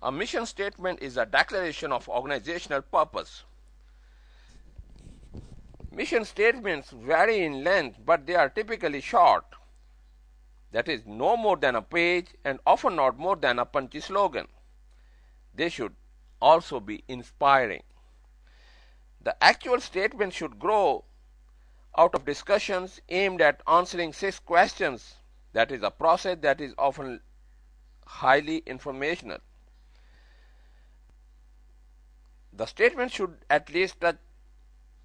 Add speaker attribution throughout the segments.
Speaker 1: A mission statement is a declaration of organizational purpose. Mission statements vary in length, but they are typically short. That is, no more than a page and often not more than a punchy slogan. They should also be inspiring. The actual statement should grow out of discussions aimed at answering 6 questions. That is a process that is often highly informational. The statement should at least touch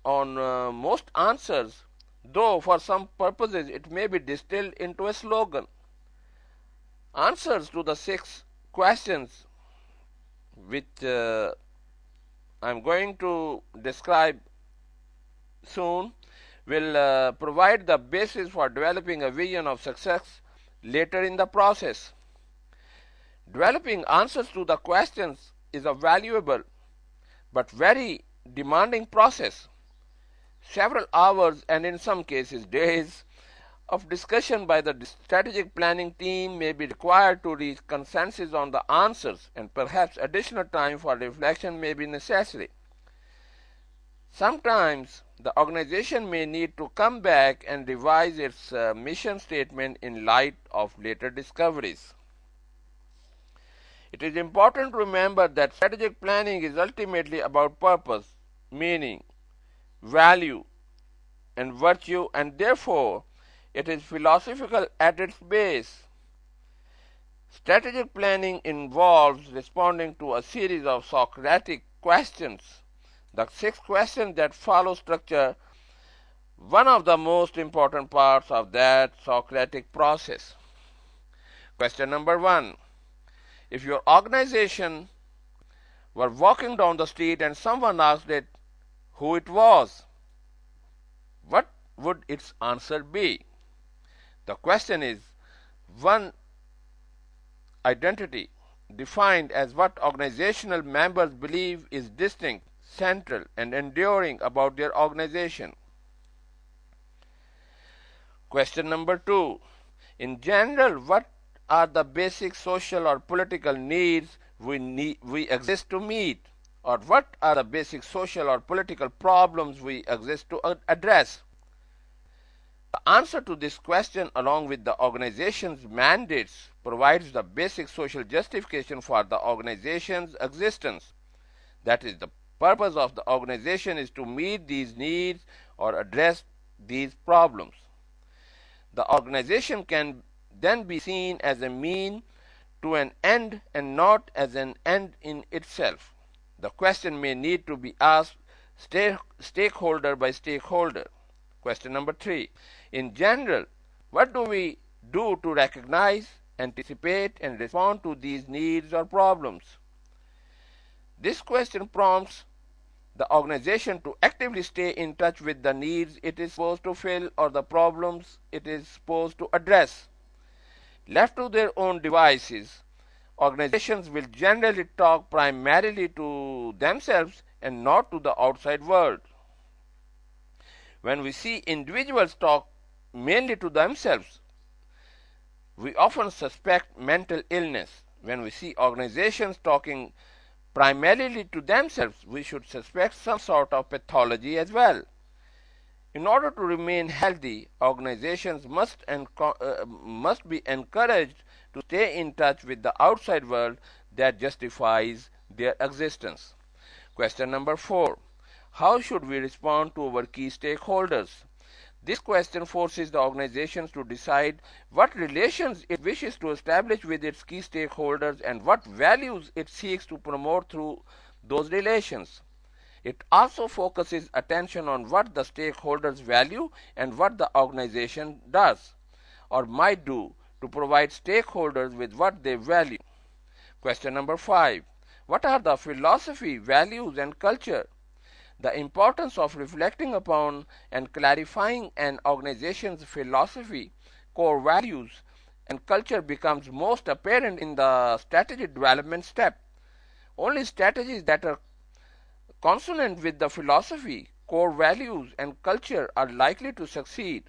Speaker 1: on most answers, though for some purposes it may be distilled into a slogan. Answers to the 6 questions which I'm going to describe soon will provide the basis for developing a vision of success later in the process. Developing answers to the questions is a valuable but very demanding process. Several hours and in some cases days of discussion by the strategic planning team may be required to reach consensus on the answers, and perhaps additional time for reflection may be necessary. Sometimes the organization may need to come back and revise its mission statement in light of later discoveries. It is important to remember that strategic planning is ultimately about purpose, meaning, value, and virtue, and therefore it is philosophical at its base. Strategic planning involves responding to a series of Socratic questions. The 6 questions that follow structure one of the most important parts of that Socratic process. Question number 1. If your organization were walking down the street and someone asked it who it was, what would its answer be? The question is one identity, defined as what organizational members believe is distinct, central, and enduring about their organization. Question number 2. In general, what are the basic social or political needs we exist to meet? Or what are the basic social or political problems we exist to address? The answer to this question, along with the organization's mandates, provides the basic social justification for the organization's existence. That is, the purpose of the organization is to meet these needs or address these problems. The organization can then be seen as a mean to an end and not as an end in itself. The question may need to be asked stakeholder by stakeholder. Question number 3. In general, what do we do to recognize, anticipate, and respond to these needs or problems? This question prompts the organization to actively stay in touch with the needs it is supposed to fill or the problems it is supposed to address. Left to their own devices, organizations will generally talk primarily to themselves and not to the outside world. When we see individuals talk mainly to themselves, we often suspect mental illness. When we see organizations talking primarily to themselves, we should suspect some sort of pathology as well. In order to remain healthy, organizations must be encouraged to stay in touch with the outside world that justifies their existence. Question number 4. How should we respond to our key stakeholders? This question forces the organization to decide what relations it wishes to establish with its key stakeholders and what values it seeks to promote through those relations. It also focuses attention on what the stakeholders value and what the organization does or might do to provide stakeholders with what they value. Question number 5. What are the philosophy, values, and culture? The importance of reflecting upon and clarifying an organization's philosophy, core values, and culture becomes most apparent in the strategy development step. Only strategies that are consonant with the philosophy, core values, and culture are likely to succeed.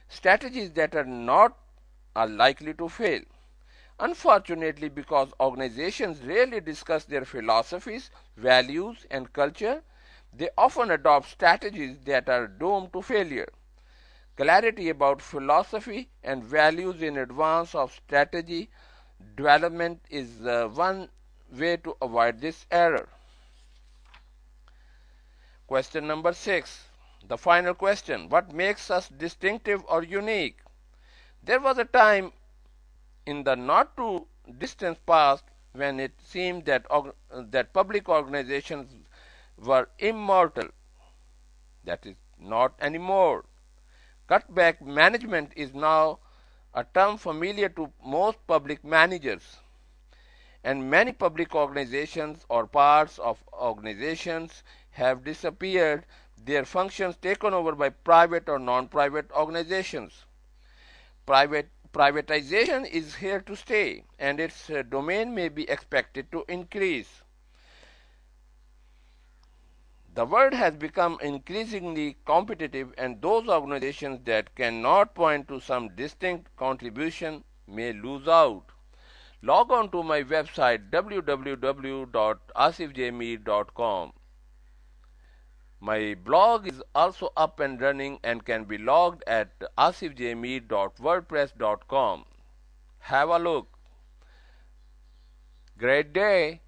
Speaker 1: Strategies that are not are likely to fail. Unfortunately, because organizations rarely discuss their philosophies, values, and culture, they often adopt strategies that are doomed to failure. Clarity about philosophy and values in advance of strategy development is one way to avoid this error. Question number 6. The final question. What makes us distinctive or unique? There was a time in the not too distant past when it seemed that public organizations were immortal. That is not anymore. Cutback management is now a term familiar to most public managers, and many public organizations or parts of organizations have disappeared, their functions taken over by private or non-private organizations. Privatization is here to stay, and its domain may be expected to increase. The world has become increasingly competitive, and those organizations that cannot point to some distinct contribution may lose out. Log on to my website www.asifjmeer.com. My blog is also up and running and can be logged at asifjmeer.wordpress.com. Have a look. Great day.